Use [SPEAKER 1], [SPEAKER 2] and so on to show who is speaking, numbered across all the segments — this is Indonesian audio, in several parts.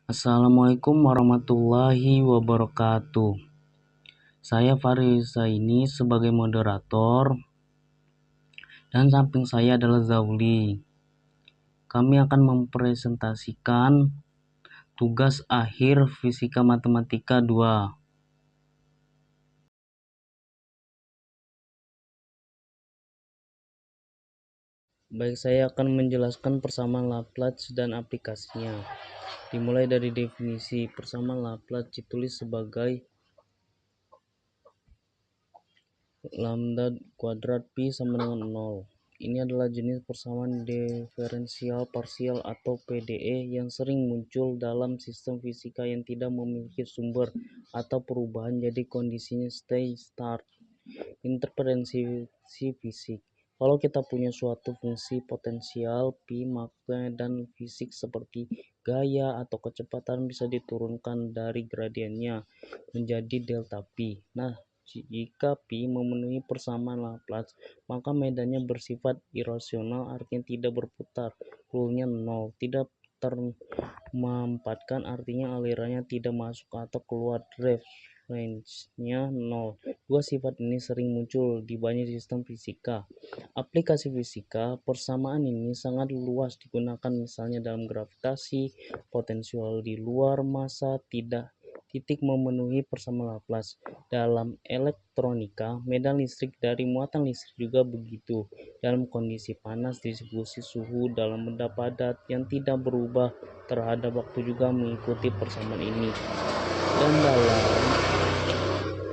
[SPEAKER 1] Assalamualaikum warahmatullahi wabarakatuh. Saya Farisa ini sebagai moderator dan samping saya adalah Zauli. Kami akan mempresentasikan tugas akhir Fisika Matematika 2. Baik, saya akan menjelaskan persamaan Laplace dan aplikasinya. Dimulai dari definisi. Persamaan Laplace ditulis sebagai lambda kuadrat pi sama dengan 0. Ini adalah jenis persamaan diferensial parsial atau PDE yang sering muncul dalam sistem fisika yang tidak memiliki sumber atau perubahan, jadi kondisinya stay start. Interferensi fisik. Kalau kita punya suatu fungsi potensial pi, maka dan fisik seperti gaya atau kecepatan bisa diturunkan dari gradiennya menjadi delta pi. Nah, jika pi memenuhi persamaan Laplace, maka medannya bersifat irasional, artinya tidak berputar, rule-nya 0, tidak termampatkan, artinya alirannya tidak masuk atau keluar, range-nya 0. Dua sifat ini sering muncul di banyak sistem fisika. Aplikasi fisika, persamaan ini sangat luas digunakan, misalnya dalam gravitasi, potensial di luar massa, titik memenuhi persamaan Laplace. Dalam elektronika, medan listrik dari muatan listrik juga begitu. Dalam kondisi panas, distribusi suhu dalam benda padat yang tidak berubah terhadap waktu juga mengikuti persamaan ini.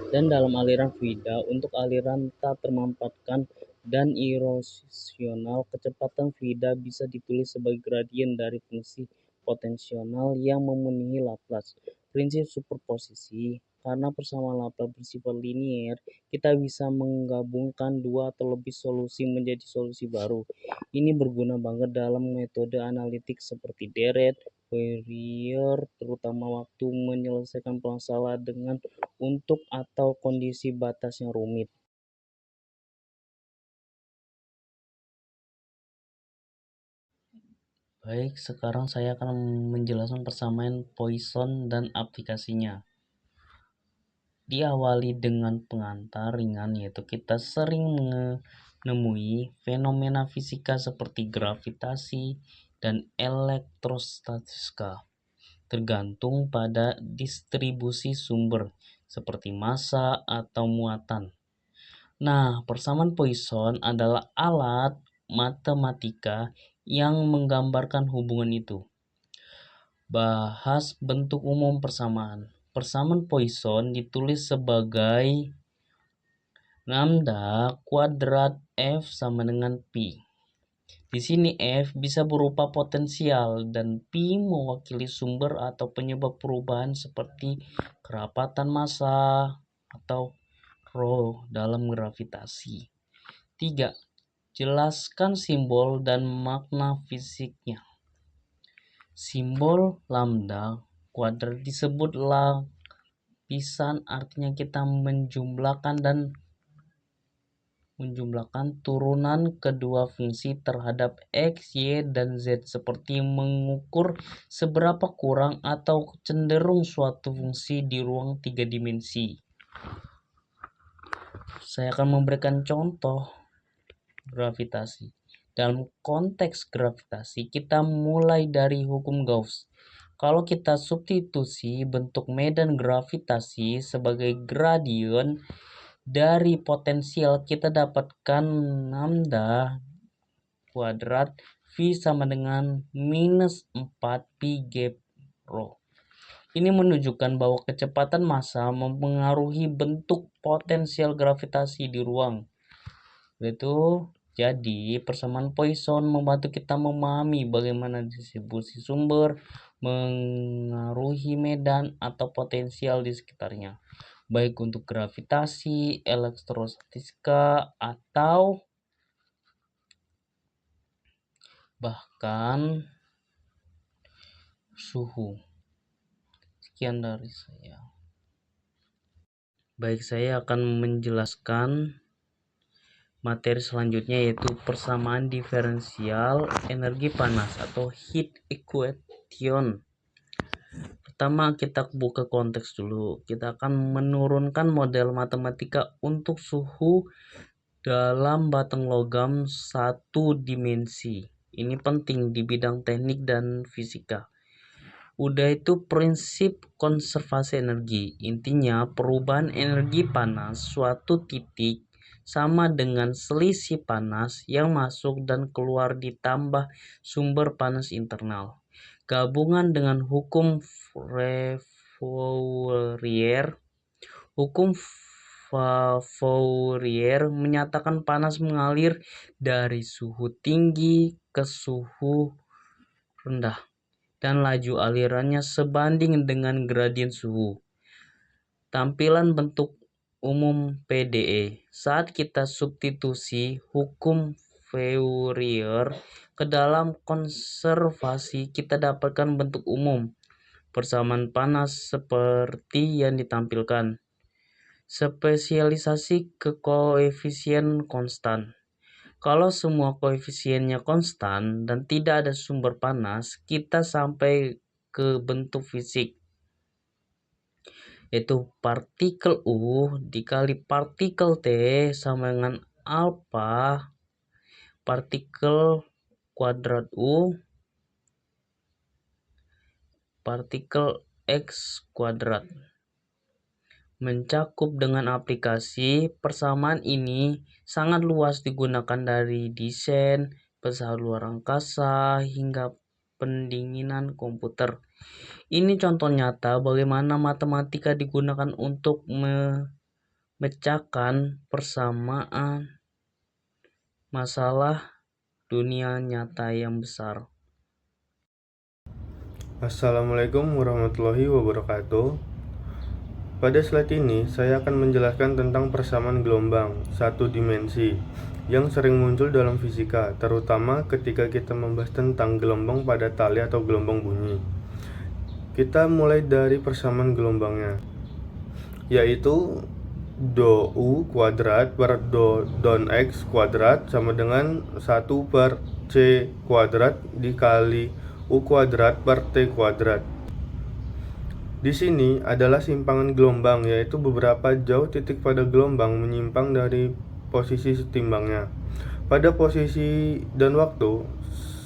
[SPEAKER 1] Dan dalam aliran fluida, untuk aliran tak termampatkan dan irasional, kecepatan fluida bisa ditulis sebagai gradien dari fungsi potensial yang memenuhi Laplace. Prinsip superposisi. Karena persamaan Laplace bersifat linier, kita bisa menggabungkan dua atau lebih solusi menjadi solusi baru. Ini berguna banget dalam metode analitik seperti deret, Fourier, terutama waktu menyelesaikan masalah dengan untuk atau kondisi batas yang rumit. Baik, sekarang saya akan menjelaskan persamaan Poisson dan aplikasinya. Diawali dengan pengantar ringan, yaitu kita sering menemui fenomena fisika seperti gravitasi dan elektrostatika, tergantung pada distribusi sumber seperti massa atau muatan. Nah, persamaan Poisson adalah alat matematika yang menggambarkan hubungan itu. Bahas bentuk umum persamaan. Persamaan Poisson ditulis sebagai lambda kuadrat F sama dengan pi. Di sini F bisa berupa potensial dan pi mewakili sumber atau penyebab perubahan seperti kerapatan massa atau rho dalam gravitasi. 3. Jelaskan simbol dan makna fisiknya. Simbol lambda kuadrat disebut lapisan, artinya kita menjumlahkan turunan kedua fungsi terhadap x, y, dan z, seperti mengukur seberapa kurang atau cenderung suatu fungsi di ruang 3 dimensi. Saya akan memberikan contoh gravitasi. Dalam konteks gravitasi, kita mulai dari hukum Gauss. Kalau kita substitusi bentuk medan gravitasi sebagai gradien dari potensial, kita dapatkan lambda kuadrat V sama dengan minus 4 pi g rho. Ini menunjukkan bahwa kecepatan massa mempengaruhi bentuk potensial gravitasi di ruang. Jadi, persamaan Poisson membantu kita memahami bagaimana distribusi sumber mengaruhi medan atau potensial di sekitarnya, baik untuk gravitasi, elektrostatika, atau bahkan suhu. Sekian dari saya. Baik, saya akan menjelaskan materi selanjutnya, yaitu persamaan diferensial energi panas atau heat equation. Pertama kita buka konteks dulu. Kita akan menurunkan model matematika untuk suhu dalam batang logam satu dimensi. Ini penting di bidang teknik dan fisika. Udah itu prinsip konservasi energi. Intinya perubahan energi panas suatu titik sama dengan selisih panas yang masuk dan keluar ditambah sumber panas internal. Gabungan dengan hukum Fourier. Hukum Fourier menyatakan panas mengalir dari suhu tinggi ke suhu rendah dan laju alirannya sebanding dengan gradien suhu. Tampilan bentuk umum PDE. Saat kita substitusi hukum Fourier ke dalam konservasi, kita dapatkan bentuk umum persamaan panas seperti yang ditampilkan. Spesialisasi ke koefisien konstan. Kalau semua koefisiennya konstan dan tidak ada sumber panas, kita sampai ke bentuk fisik, yaitu partikel U dikali partikel T sama dengan alfa partikel kuadrat U partikel X kuadrat. Mencakup dengan aplikasi, persamaan ini sangat luas digunakan dari desain pesawat luar angkasa hingga pendinginan komputer. Ini contoh nyata bagaimana matematika digunakan untuk memecahkan persamaan masalah dunia nyata yang besar.
[SPEAKER 2] Assalamualaikum warahmatullahi wabarakatuh. Pada slide ini, saya akan menjelaskan tentang persamaan gelombang satu dimensi yang sering muncul dalam fisika, terutama ketika kita membahas tentang gelombang pada tali atau gelombang bunyi. Kita mulai dari persamaan gelombangnya, yaitu do U kuadrat per do don X kuadrat sama dengan 1 per C kuadrat dikali U kuadrat per T kuadrat. Di sini adalah simpangan gelombang, yaitu beberapa jauh titik pada gelombang menyimpang dari posisi setimbangnya. Pada posisi dan waktu,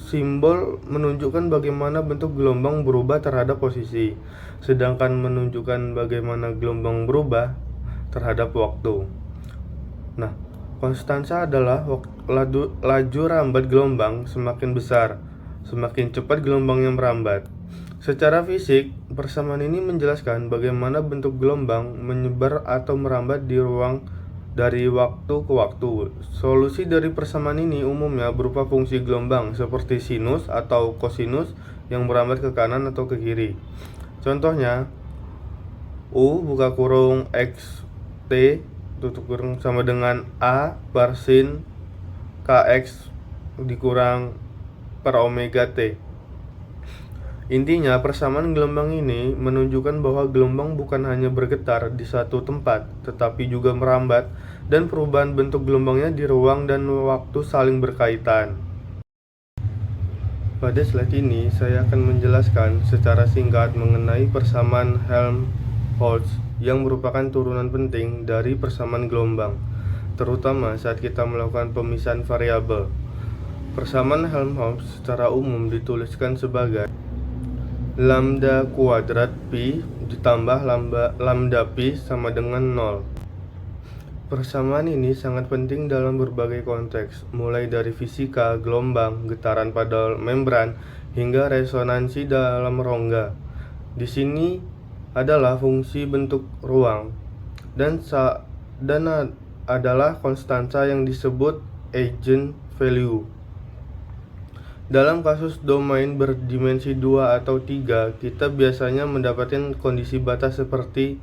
[SPEAKER 2] simbol menunjukkan bagaimana bentuk gelombang berubah terhadap posisi, sedangkan menunjukkan bagaimana gelombang berubah terhadap waktu. Nah, konstansa adalah laju rambat gelombang semakin besar, semakin cepat gelombangnya merambat. Secara fisik, persamaan ini menjelaskan bagaimana bentuk gelombang menyebar atau merambat di ruang dari waktu ke waktu. Solusi dari persamaan ini umumnya berupa fungsi gelombang seperti sinus atau kosinus yang merambat ke kanan atau ke kiri. Contohnya, U buka kurung X T tutup kurung sama dengan A per sin KX dikurang per omega T. Intinya, persamaan gelombang ini menunjukkan bahwa gelombang bukan hanya bergetar di satu tempat, tetapi juga merambat, dan perubahan bentuk gelombangnya di ruang dan waktu saling berkaitan. Pada slide ini, saya akan menjelaskan secara singkat mengenai persamaan Helmholtz yang merupakan turunan penting dari persamaan gelombang, terutama saat kita melakukan pemisahan variabel. Persamaan Helmholtz secara umum dituliskan sebagai lambda kuadrat pi ditambah lambda pi sama dengan 0. Persamaan ini sangat penting dalam berbagai konteks, mulai dari fisika, gelombang, getaran pada membran, hingga resonansi dalam rongga. Di sini adalah fungsi bentuk ruang, dan adalah konstansa yang disebut eigenvalue. Dalam kasus domain berdimensi 2 atau 3, kita biasanya mendapatkan kondisi batas seperti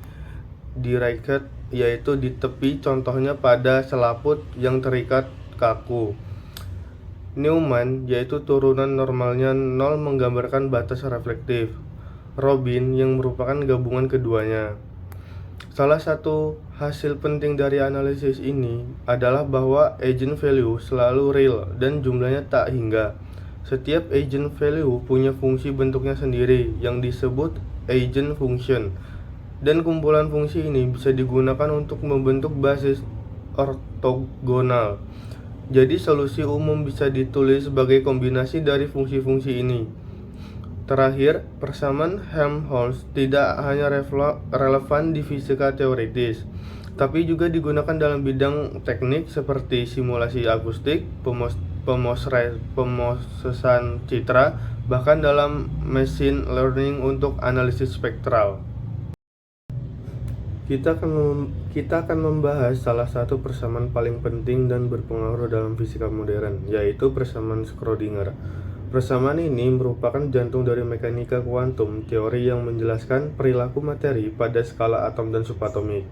[SPEAKER 2] di raket, yaitu di tepi, contohnya pada selaput yang terikat kaku. Neumann, yaitu turunan normalnya 0 menggambarkan batas reflektif. Robin, yang merupakan gabungan keduanya. Salah satu hasil penting dari analisis ini adalah bahwa eigenvalue selalu real dan jumlahnya tak hingga. Setiap agent value punya fungsi bentuknya sendiri yang disebut agent function, dan kumpulan fungsi ini bisa digunakan untuk membentuk basis ortogonal. Jadi solusi umum bisa ditulis sebagai kombinasi dari fungsi-fungsi ini. Terakhir, persamaan Helmholtz tidak hanya relevan di fisika teoritis, tapi juga digunakan dalam bidang teknik seperti simulasi akustik, pemosesan citra, bahkan dalam machine learning untuk analisis spektral. Kita akan membahas salah satu persamaan paling penting dan berpengaruh dalam fisika modern, yaitu persamaan Schrödinger. Persamaan ini merupakan jantung dari mekanika kuantum, teori yang menjelaskan perilaku materi pada skala atom dan subatomik.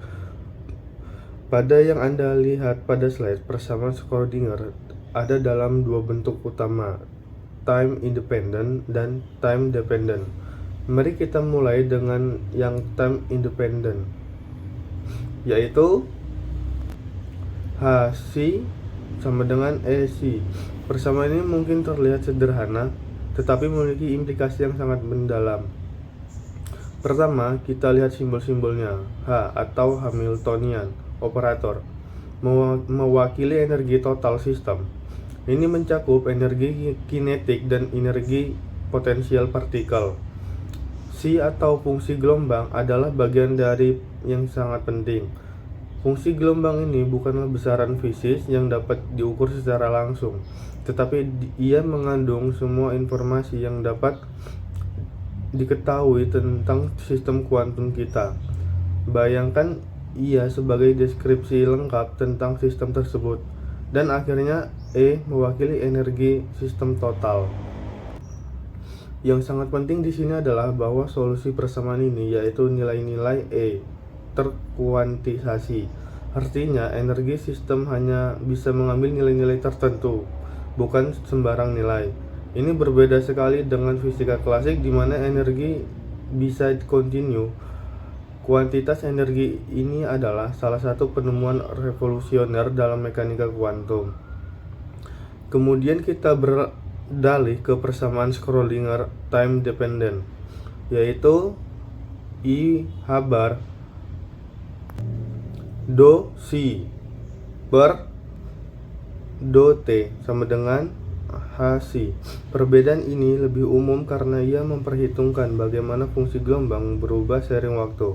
[SPEAKER 2] Pada yang Anda lihat pada slide, persamaan Schrödinger ada dalam dua bentuk utama, time independent dan time dependent. Mari kita mulai dengan yang time independent, yaitu HC sama dengan EC. Persamaan ini mungkin terlihat sederhana, tetapi memiliki implikasi yang sangat mendalam. Pertama, kita lihat simbol-simbolnya. H atau Hamiltonian operator mewakili energi total sistem. Ini mencakup energi kinetik dan energi potensial partikel. C atau fungsi gelombang adalah bagian dari yang sangat penting. Fungsi gelombang ini bukanlah besaran fisik yang dapat diukur secara langsung, tetapi ia mengandung semua informasi yang dapat diketahui tentang sistem kuantum kita. Bayangkan ia sebagai deskripsi lengkap tentang sistem tersebut. Dan akhirnya E mewakili energi sistem total. Yang sangat penting di sini adalah bahwa solusi persamaan ini yaitu nilai-nilai E terkuantisasi. Artinya, energi sistem hanya bisa mengambil nilai-nilai tertentu, bukan sembarang nilai. Ini berbeda sekali dengan fisika klasik di mana energi bisa kontinu. Kuantitas energi ini adalah salah satu penemuan revolusioner dalam mekanika kuantum. Kemudian kita beralih ke persamaan Schrödinger time dependent, yaitu I bar do C per do T sama dengan HC. Perbedaan ini lebih umum karena ia memperhitungkan bagaimana fungsi gelombang berubah seiring waktu.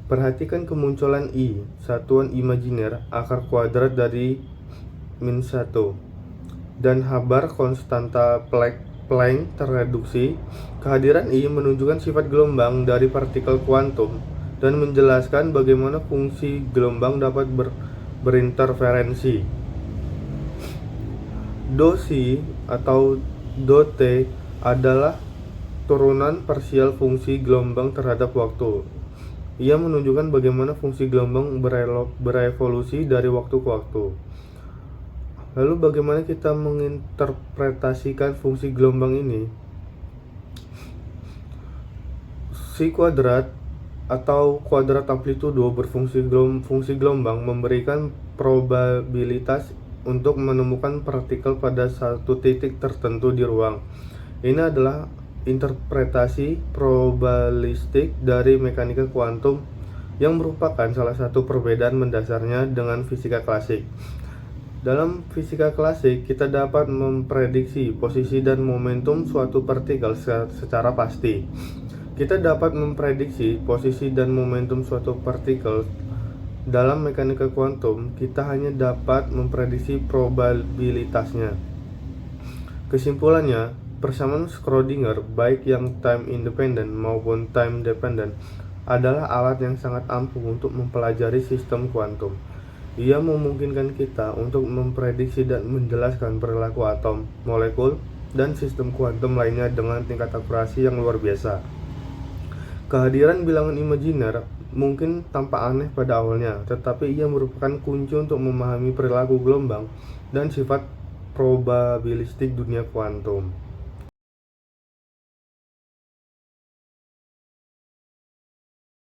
[SPEAKER 2] Perhatikan kemunculan I, satuan imajiner akar kuadrat dari -1, dan H bar konstanta Planck terreduksi. Kehadiran I menunjukkan sifat gelombang dari partikel kuantum dan menjelaskan bagaimana fungsi gelombang dapat berinterferensi. Do C atau do T adalah turunan parsial fungsi gelombang terhadap waktu. Ia menunjukkan bagaimana fungsi gelombang berevolusi dari waktu ke waktu. Lalu bagaimana kita menginterpretasikan fungsi gelombang ini? C kuadrat atau kuadrat amplitudo fungsi gelombang memberikan probabilitas untuk menemukan partikel pada satu titik tertentu di ruang. Ini adalah interpretasi probabilistik dari mekanika kuantum yang merupakan salah satu perbedaan mendasarnya dengan fisika klasik. Dalam fisika klasik, kita dapat memprediksi posisi dan momentum suatu partikel secara pasti. Kita dapat memprediksi posisi dan momentum suatu partikel. Dalam mekanika kuantum, kita hanya dapat memprediksi probabilitasnya. Kesimpulannya, persamaan Schrödinger, baik yang time independent maupun time dependent, adalah alat yang sangat ampuh untuk mempelajari sistem kuantum. Ia memungkinkan kita untuk memprediksi dan menjelaskan perilaku atom, molekul, dan sistem kuantum lainnya dengan tingkat akurasi yang luar biasa. Kehadiran bilangan imajiner mungkin tampak aneh pada awalnya, tetapi ia merupakan kunci untuk memahami perilaku gelombang dan sifat probabilistik dunia kuantum.